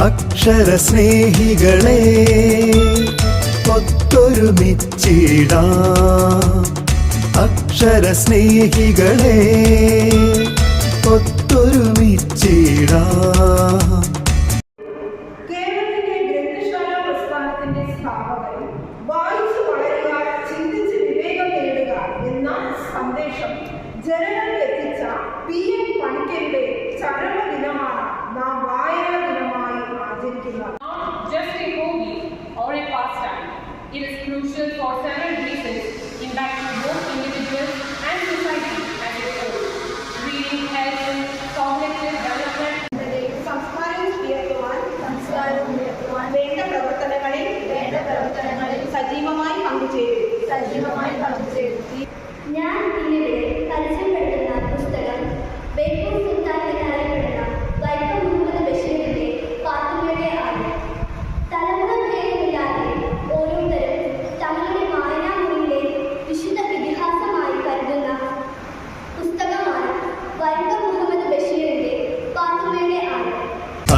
അക്ഷരസ്നേഹികളെ ഒത്തൊരുമിച്ചിടാം. അക്ഷരസ്നേഹികളെ ഒത്തൊരുമിച്ചിടാം. കേരളത്തിന്റെ ഗ്രന്ഥശാല പ്രസ്ഥാനത്തിന്റെ സ്ഥാപകരും വായിച്ചു വളരുക, ചിന്തിച്ച് വിവേകം നേടുക എന്ന സന്ദേശം ജനങ്ങളിൽ എത്തിച്ച PM പണിക്കരുടെ ചരമദിനമാണ് നാം വായനാ ദിനമായി ആചരിക്കുന്നത്. Not just a hobby or a pastime, it is crucial for several reasons, impacting both individuals and society as a whole. Reading helps in cognitive development. വേണ്ട പ്രവർത്തനങ്ങളിൽ സജീവമായി പങ്കുചേരും. ഞാൻ ഇന്നിവിടെ പരിചയപ്പെടുത്തുന്ന പുസ്തകം ബേപ്പൂർ സുൽത്താനിനറിയപ്പെടുന്ന വൈക്കം മുഹമ്മദ് ബഷീറിന്റെ പാത്തുമ്മയുടെ ആട്. തലമുറഭേദമില്ലാതെ ഓരോരുത്തരും തങ്ങളുടെ വായനാമുറിയിലെ വിശുദ്ധ ഇതിഹാസമായി കരുതുന്ന പുസ്തകമാണ് വൈക്കം മുഹമ്മദ് ബഷീറിന്റെ പാത്തുമ്മയുടെ ആട്.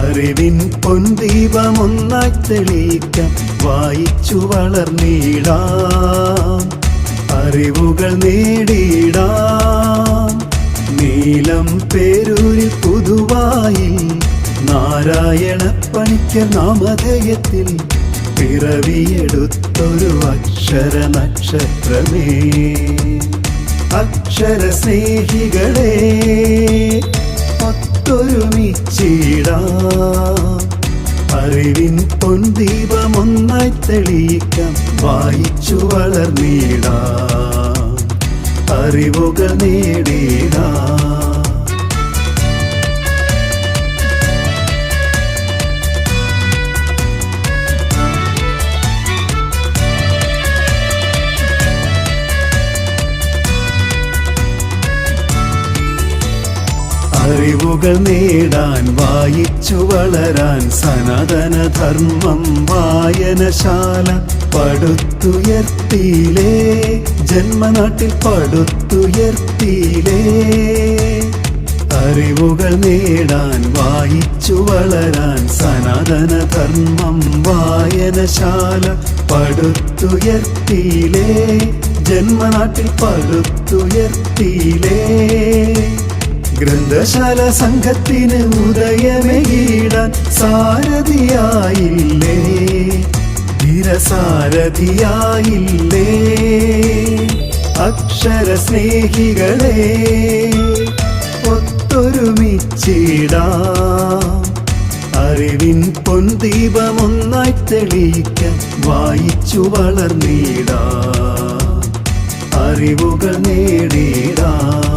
അറിവിൻ പൊൻദീപമൊന്നായി തെളിയിക്കാം, വായിച്ചു വളർന്നിടാം, അറിവുകൾ നേടിയിടാം. നീലം പേരൂരിൽ പുതുവായിൽ നാരായണ പണിക്കർ നാമധേയത്തിൽ പിറവിയെടുത്തൊരു അക്ഷര നക്ഷത്രമേ. അക്ഷരസ്നേഹികളെ ഒത്തൊരുമിച്ചിടാം, അറിവിൻ പൊൻദീപമൊന്നായി തെളിയിക്കാം, വായിച്ചു വളർന്നിടാം, അറിവുകൾ നേടിടാം. അറിവുകൾ നേടാൻ വായിച്ചു വളരാൻ സനാതനധർമ്മം വായനശാല പടുത്തുയർത്തിയിലേ, ജന്മനാട്ടിൽ പടുത്തുയർത്തിയിലേ. അറിവുകൾ നേടാൻ വായിച്ചു വളരാൻ സനാതനധർമ്മം വായനശാല പടുത്തുയർത്തിയിലേ, ജന്മനാട്ടിൽ പടുത്തുയർത്തിയിലേ. ഗ്രന്ഥശാല സംഘത്തിന് ഉദയമേകിടാൻ സാരഥിയായില്ലേ, ധീരസാരഥിയായില്ലേ. അക്ഷരസ്നേഹികളെ ഒത്തൊരുമിച്ചിടാം, അറിവിൻ പൊൻദീപമൊന്നായി തെളിയിക്കാം, വായിച്ചു വളർന്നിടാം, അറിവുകൾ നേടിടാം.